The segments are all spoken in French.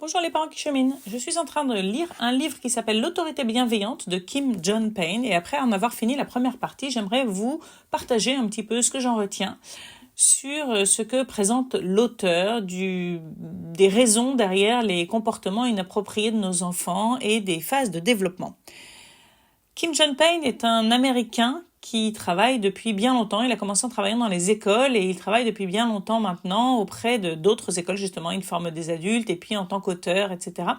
Bonjour les parents qui cheminent. Je suis en train de lire un livre qui s'appelle L'autorité bienveillante de Kim John Payne et après en avoir fini la première partie, j'aimerais vous partager un petit peu ce que j'en retiens sur ce que présente l'auteur des raisons derrière les comportements inappropriés de nos enfants et des phases de développement. Kim John Payne est un Américain qui travaille depuis bien longtemps. Il a commencé en travaillant dans les écoles et il travaille depuis bien longtemps maintenant auprès d'autres écoles, justement. Il forme des adultes et puis en tant qu'auteur, etc.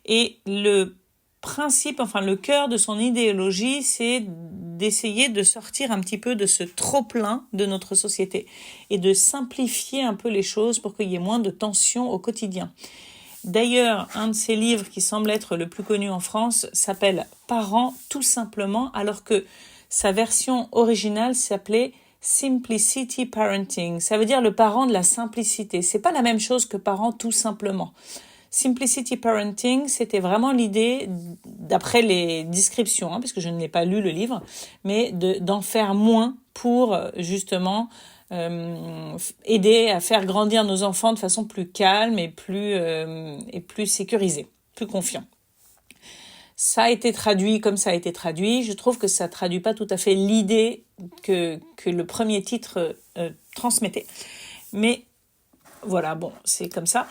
Et le principe, le cœur de son idéologie, c'est d'essayer de sortir un petit peu de ce trop-plein de notre société et de simplifier un peu les choses pour qu'il y ait moins de tensions au quotidien. D'ailleurs, un de ses livres qui semble être le plus connu en France s'appelle « Parents tout simplement », alors que sa version originale s'appelait « Simplicity Parenting ». Ça veut dire le parent de la simplicité. C'est pas la même chose que parent tout simplement. Simplicity Parenting, c'était vraiment l'idée, d'après les descriptions, parce que je ne l'ai pas lu le livre, mais d'en faire moins pour justement aider à faire grandir nos enfants de façon plus calme et plus sécurisée, plus confiant. Ça a été traduit comme ça a été traduit. Je trouve que ça traduit pas tout à fait l'idée que le premier titre transmettait. Mais voilà, bon, c'est comme ça.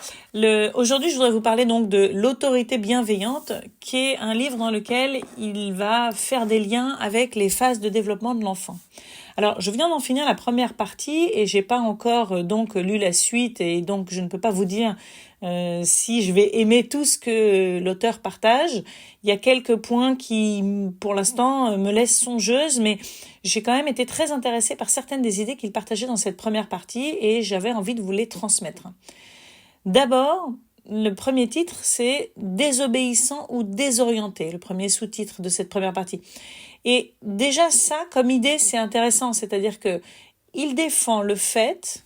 Aujourd'hui, je voudrais vous parler donc de L'autorité bienveillante, qui est un livre dans lequel il va faire des liens avec les phases de développement de l'enfant. Alors, je viens d'en finir la première partie et j'ai pas encore donc lu la suite et donc je ne peux pas vous dire si je vais aimer tout ce que l'auteur partage. Il y a quelques points qui, pour l'instant, me laissent songeuse, mais j'ai quand même été très intéressée par certaines des idées qu'il partageait dans cette première partie et j'avais envie de vous les transmettre. D'abord, le premier titre, c'est « Désobéissant ou désorienté », le premier sous-titre de cette première partie. Et déjà ça, comme idée, c'est intéressant, c'est-à-dire que il défend le fait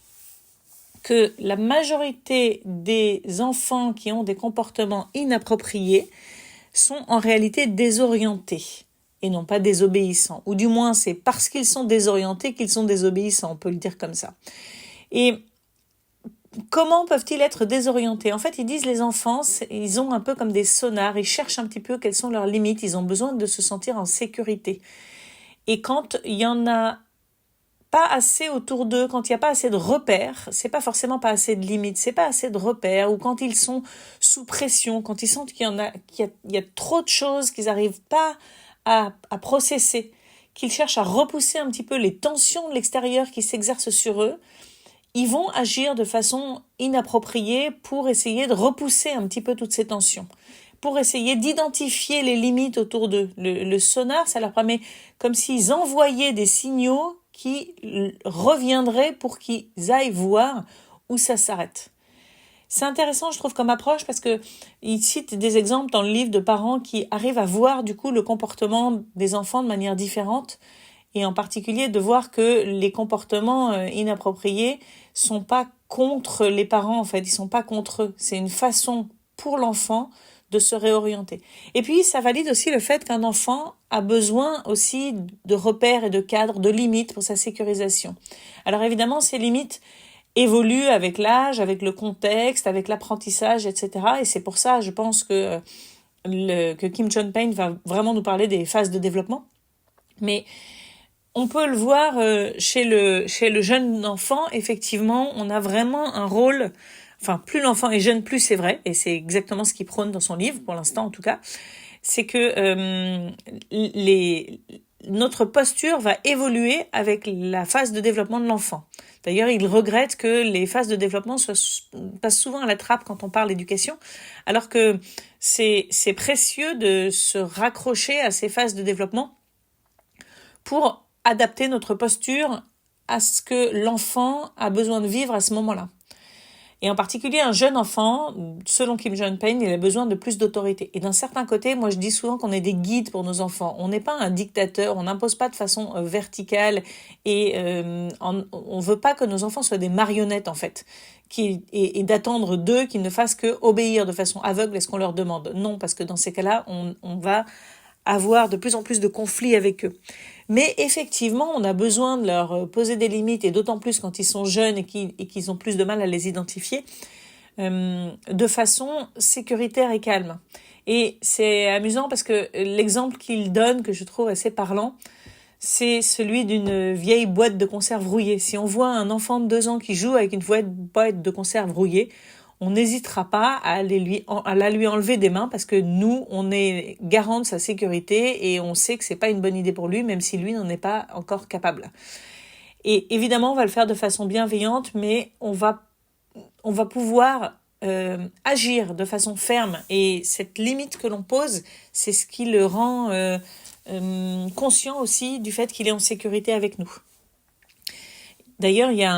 que la majorité des enfants qui ont des comportements inappropriés sont en réalité désorientés et non pas désobéissants. Ou du moins, c'est parce qu'ils sont désorientés qu'ils sont désobéissants, on peut le dire comme ça. Et comment peuvent-ils être désorientés ? En fait, ils disent les enfants, ils ont un peu comme des sonars, ils cherchent un petit peu quelles sont leurs limites, ils ont besoin de se sentir en sécurité. Et quand il y en a pas assez autour d'eux, quand il n'y a pas assez de repères, c'est pas forcément pas assez de limites, c'est pas assez de repères, ou quand ils sont sous pression, quand ils sentent qu'il y a trop de choses qu'ils n'arrivent pas à processer, qu'ils cherchent à repousser un petit peu les tensions de l'extérieur qui s'exercent sur eux, ils vont agir de façon inappropriée pour essayer de repousser un petit peu toutes ces tensions, pour essayer d'identifier les limites autour d'eux. Le sonar, ça leur permet comme s'ils envoyaient des signaux qui reviendraient pour qu'ils aillent voir où ça s'arrête. C'est intéressant, je trouve, comme approche parce que il cite des exemples dans le livre de parents qui arrivent à voir du coup le comportement des enfants de manière différente et en particulier de voir que les comportements inappropriés sont pas contre les parents, en fait, ils sont pas contre eux. C'est une façon pour l'enfant de se réorienter. Et puis, ça valide aussi le fait qu'un enfant a besoin aussi de repères et de cadres, de limites pour sa sécurisation. Alors évidemment, ces limites évoluent avec l'âge, avec le contexte, avec l'apprentissage, etc. Et c'est pour ça, je pense que Kim John Payne va vraiment nous parler des phases de développement. Mais on peut le voir chez le jeune enfant, effectivement, on a vraiment un rôle. Enfin, plus l'enfant est jeune, plus c'est vrai, et c'est exactement ce qu'il prône dans son livre, pour l'instant en tout cas, c'est que notre posture va évoluer avec la phase de développement de l'enfant. D'ailleurs, il regrette que les phases de développement passent souvent à la trappe quand on parle d'éducation, alors que c'est précieux de se raccrocher à ces phases de développement pour adapter notre posture à ce que l'enfant a besoin de vivre à ce moment-là. Et en particulier, un jeune enfant, selon Kim John Payne, il a besoin de plus d'autorité. Et d'un certain côté, moi je dis souvent qu'on est des guides pour nos enfants. On n'est pas un dictateur, on n'impose pas de façon verticale et on veut pas que nos enfants soient des marionnettes en fait, et d'attendre d'eux qu'ils ne fassent que obéir de façon aveugle à ce qu'on leur demande. Non, parce que dans ces cas-là, on va avoir de plus en plus de conflits avec eux. Mais effectivement, on a besoin de leur poser des limites, et d'autant plus quand ils sont jeunes et qu'ils ont plus de mal à les identifier, de façon sécuritaire et calme. Et c'est amusant parce que l'exemple qu'il donne, que je trouve assez parlant, c'est celui d'une vieille boîte de conserve rouillée. Si on voit un enfant de 2 ans qui joue avec une boîte de conserve rouillée, on n'hésitera pas à la lui enlever des mains parce que nous, on est garant de sa sécurité et on sait que c'est pas une bonne idée pour lui, même si lui n'en est pas encore capable. Et évidemment, on va le faire de façon bienveillante, mais on va pouvoir agir de façon ferme. Et cette limite que l'on pose, c'est ce qui le rend conscient aussi du fait qu'il est en sécurité avec nous. D'ailleurs, il y a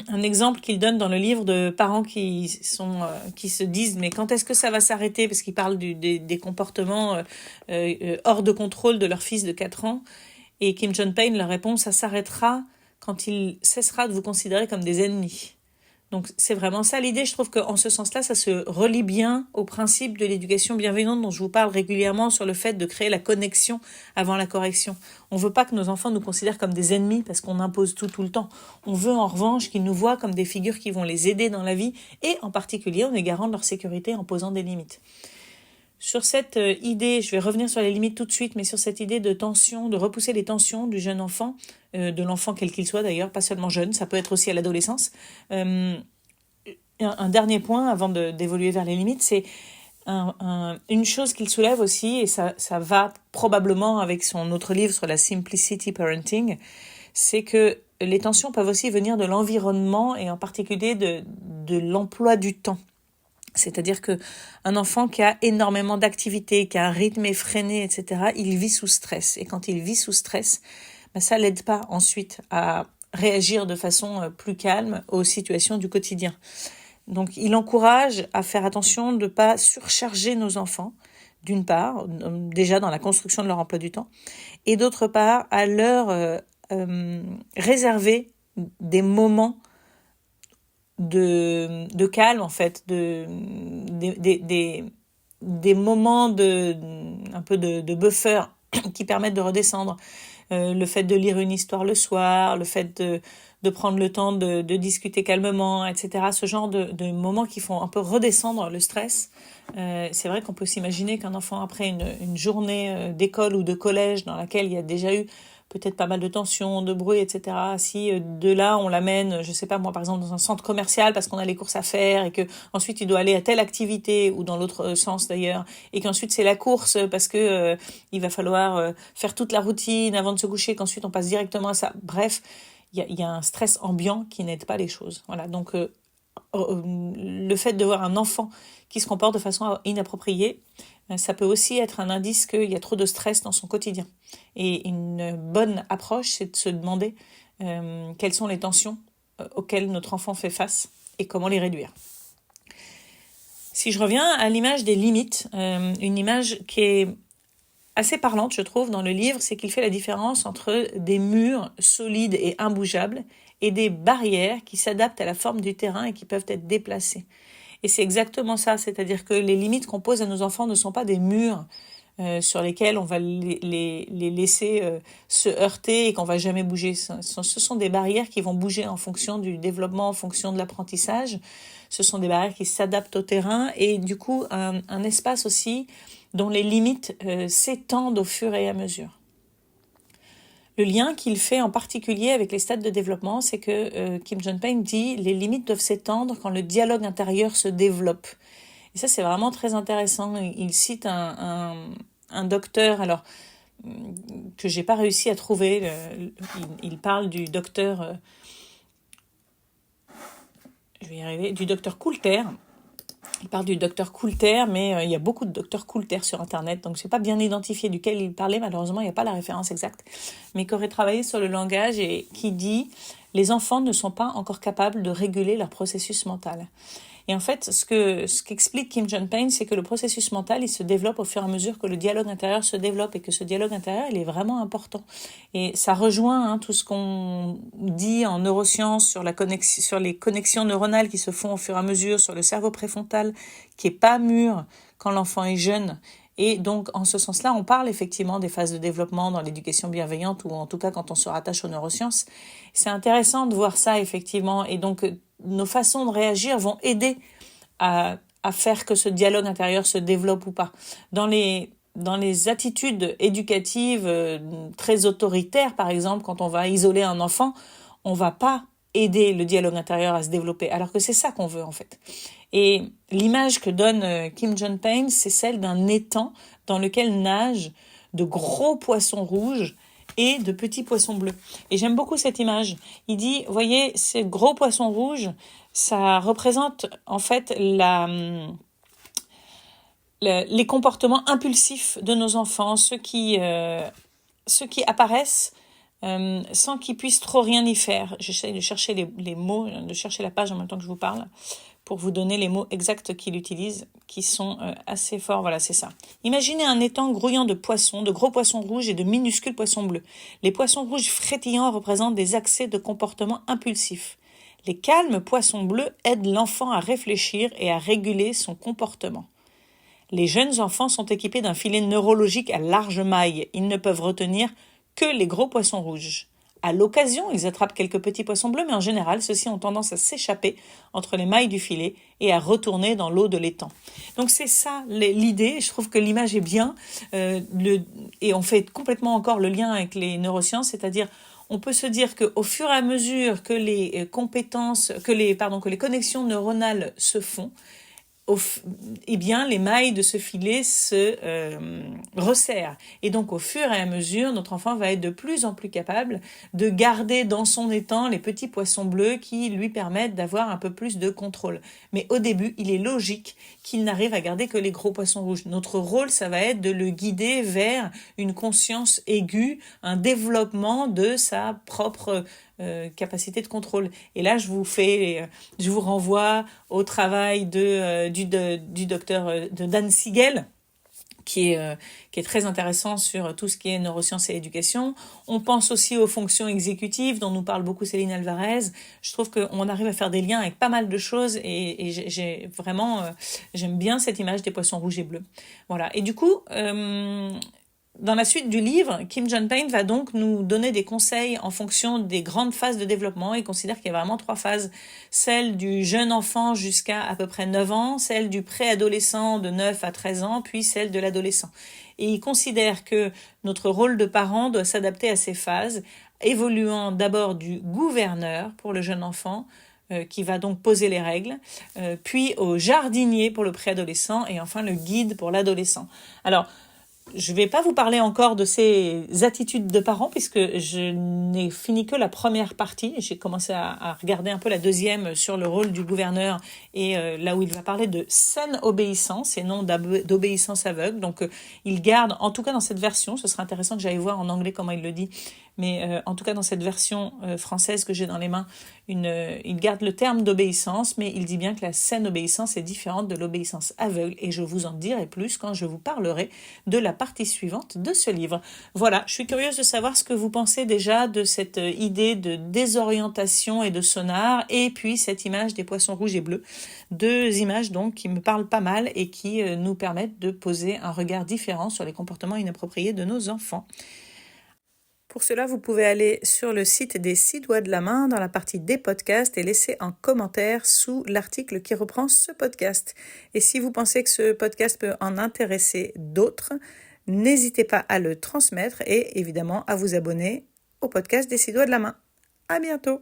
un exemple qu'il donne dans le livre de parents qui se disent mais quand est-ce que ça va s'arrêter, parce qu'il parle des comportements hors de contrôle de leur fils de 4 ans, et Kim Jong-un leur répond ça s'arrêtera quand il cessera de vous considérer comme des ennemis. Donc c'est vraiment ça l'idée. Je trouve qu'en ce sens-là, ça se relie bien au principe de l'éducation bienveillante dont je vous parle régulièrement, sur le fait de créer la connexion avant la correction. On veut pas que nos enfants nous considèrent comme des ennemis parce qu'on impose tout le temps. On veut en revanche qu'ils nous voient comme des figures qui vont les aider dans la vie, et en particulier on est garant de leur sécurité en posant des limites. Sur cette idée, je vais revenir sur les limites tout de suite, mais sur cette idée de tension, de repousser les tensions du jeune enfant, de l'enfant quel qu'il soit d'ailleurs, pas seulement jeune, ça peut être aussi à l'adolescence. Un dernier point avant d'évoluer vers les limites, c'est une chose qu'il soulève aussi, et ça va probablement avec son autre livre sur la simplicity parenting, c'est que les tensions peuvent aussi venir de l'environnement et en particulier de l'emploi du temps. C'est-à-dire qu'un enfant qui a énormément d'activités, qui a un rythme effréné, etc., il vit sous stress. Et quand il vit sous stress, ça l'aide pas ensuite à réagir de façon plus calme aux situations du quotidien. Donc il encourage à faire attention de ne pas surcharger nos enfants, d'une part, déjà dans la construction de leur emploi du temps, et d'autre part, à leur réserver des moments de calme, en fait, des moments un peu de buffer qui permettent de redescendre. Le fait de lire une histoire le soir, le fait de prendre le temps de discuter calmement, etc. Ce genre de moments qui font un peu redescendre le stress. C'est vrai qu'on peut s'imaginer qu'un enfant, après une journée d'école ou de collège dans laquelle il y a déjà eu peut-être pas mal de tensions, de bruit, etc. Si de là on l'amène, je sais pas moi, par exemple dans un centre commercial parce qu'on a les courses à faire et que ensuite il doit aller à telle activité, ou dans l'autre sens d'ailleurs, et qu'ensuite c'est la course parce que il va falloir faire toute la routine avant de se coucher, qu'ensuite on passe directement à ça. Bref, il y a un stress ambiant qui n'aide pas les choses. Voilà, donc le fait de voir un enfant qui se comporte de façon inappropriée, ça peut aussi être un indice qu'il y a trop de stress dans son quotidien. Et une bonne approche, c'est de se demander quelles sont les tensions auxquelles notre enfant fait face et comment les réduire. Si je reviens à l'image des limites, une image qui est assez parlante, je trouve, dans le livre, c'est qu'il fait la différence entre des murs solides et imbougeables et des barrières qui s'adaptent à la forme du terrain et qui peuvent être déplacées. Et c'est exactement ça, c'est-à-dire que les limites qu'on pose à nos enfants ne sont pas des murs sur lesquels on va les laisser se heurter et qu'on va jamais bouger. Ce sont des barrières qui vont bouger en fonction du développement, en fonction de l'apprentissage. Ce sont des barrières qui s'adaptent au terrain, et du coup un espace aussi dont les limites s'étendent au fur et à mesure. Le lien qu'il fait en particulier avec les stades de développement, c'est que Kim Jong-un dit les limites doivent s'étendre quand le dialogue intérieur se développe. Et ça, c'est vraiment très intéressant. Il cite un docteur, alors que j'ai pas réussi à trouver. Il parle du docteur, je vais y arriver, du docteur Coulter. Il parle du docteur Coulter, mais il y a beaucoup de docteurs Coulter sur Internet, donc c'est pas bien identifié duquel il parlait, malheureusement il n'y a pas la référence exacte, mais qui aurait travaillé sur le langage et qui dit « Les enfants ne sont pas encore capables de réguler leur processus mental ». Et en fait, ce qu'explique Kim Jong-un, c'est que le processus mental, il se développe au fur et à mesure que le dialogue intérieur se développe, et que ce dialogue intérieur, il est vraiment important. Et ça rejoint tout ce qu'on dit en neurosciences sur les connexions neuronales qui se font au fur et à mesure, sur le cerveau préfrontal qui est pas mûr quand l'enfant est jeune Et donc, en ce sens-là, on parle effectivement des phases de développement dans l'éducation bienveillante, ou en tout cas quand on se rattache aux neurosciences. C'est intéressant de voir ça, effectivement. Et donc, nos façons de réagir vont aider à faire que ce dialogue intérieur se développe ou pas. Dans les attitudes éducatives très autoritaires, par exemple, quand on va isoler un enfant, on va pas aider le dialogue intérieur à se développer, alors que c'est ça qu'on veut en fait. Et l'image que donne Kim John-Payne, c'est celle d'un étang dans lequel nagent de gros poissons rouges et de petits poissons bleus. Et j'aime beaucoup cette image. Il dit, voyez, ces gros poissons rouges, ça représente en fait les comportements impulsifs de nos enfants, ceux qui apparaissent sans qu'ils puissent trop rien y faire. J'essaie de chercher les mots, de chercher la page en même temps que je vous parle, pour vous donner les mots exacts qu'il utilise, qui sont assez forts. Voilà, c'est ça. Imaginez un étang grouillant de poissons, de gros poissons rouges et de minuscules poissons bleus. Les poissons rouges frétillants représentent des accès de comportement impulsif. Les calmes poissons bleus aident l'enfant à réfléchir et à réguler son comportement. Les jeunes enfants sont équipés d'un filet neurologique à large maille. Ils ne peuvent retenir que les gros poissons rouges. À l'occasion, ils attrapent quelques petits poissons bleus, mais en général, ceux-ci ont tendance à s'échapper entre les mailles du filet et à retourner dans l'eau de l'étang. Donc c'est ça l'idée, je trouve que l'image est bien, et on fait complètement encore le lien avec les neurosciences, c'est-à-dire on peut se dire qu'au fur et à mesure que les connexions neuronales se font, eh bien, les mailles de ce filet se resserrent. Et donc, au fur et à mesure, notre enfant va être de plus en plus capable de garder dans son étang les petits poissons bleus qui lui permettent d'avoir un peu plus de contrôle. Mais au début, il est logique qu'il n'arrive à garder que les gros poissons rouges. Notre rôle, ça va être de le guider vers une conscience aiguë, un développement de sa propre capacité de contrôle. Et là, je vous renvoie au travail du docteur de Dan Siegel, qui est très intéressant sur tout ce qui est neurosciences et éducation. On pense aussi aux fonctions exécutives dont nous parle beaucoup Céline Alvarez. Je trouve qu'on arrive à faire des liens avec pas mal de choses et j'aime bien cette image des poissons rouges et bleus. Voilà. Et du coup, dans la suite du livre, Kim John-Payne va donc nous donner des conseils en fonction des grandes phases de développement. Il considère qu'il y a vraiment 3 phases. Celle du jeune enfant jusqu'à à peu près 9 ans, celle du préadolescent de 9 à 13 ans, puis celle de l'adolescent. Et il considère que notre rôle de parent doit s'adapter à ces phases, évoluant d'abord du gouverneur pour le jeune enfant, qui va donc poser les règles, puis au jardinier pour le préadolescent, et enfin le guide pour l'adolescent. Alors, je ne vais pas vous parler encore de ces attitudes de parents puisque je n'ai fini que la première partie. J'ai commencé à regarder un peu la deuxième sur le rôle du gouverneur et là où il va parler de saine obéissance et non d'obéissance aveugle. Donc il garde, en tout cas dans cette version, ce serait intéressant que j'aille voir en anglais comment il le dit, mais en tout cas dans cette version française que j'ai dans les mains, il garde le terme d'obéissance, mais il dit bien que la saine obéissance est différente de l'obéissance aveugle et je vous en dirai plus quand je vous parlerai de la partie suivante de ce livre. Voilà, je suis curieuse de savoir ce que vous pensez déjà de cette idée de désorientation et de sonar, et puis cette image des poissons rouges et bleus. 2 images donc qui me parlent pas mal et qui nous permettent de poser un regard différent sur les comportements inappropriés de nos enfants. Pour cela, vous pouvez aller sur le site des 6 doigts de la main dans la partie des podcasts et laisser un commentaire sous l'article qui reprend ce podcast. Et si vous pensez que ce podcast peut en intéresser d'autres, n'hésitez pas à le transmettre et évidemment à vous abonner au podcast des 6 doigts de la main. À bientôt!